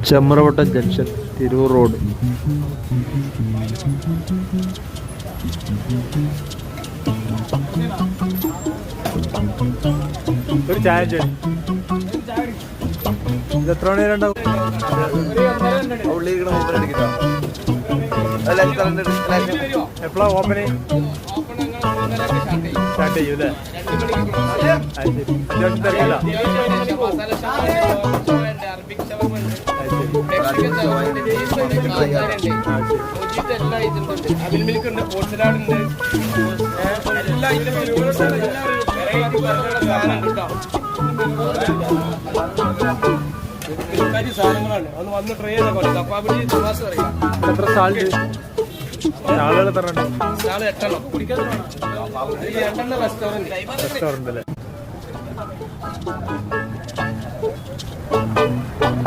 Chemravattam junction, Tirur road. ഒരു ചായ ചെടി എത്ര മണി വരെ ഉണ്ടാവും? എപ്പോഴാ ഓപ്പണിങ് സ്റ്റാർട്ട് ചെയ്യും അല്ലേ? സാധനങ്ങളാണ് ഒന്ന് വന്ന് ട്രൈ ചെയ്ത എത്ര സാൾട്ട് ആളുകൾ എത്ര റെസ്റ്റോറന്റ് അല്ലേ?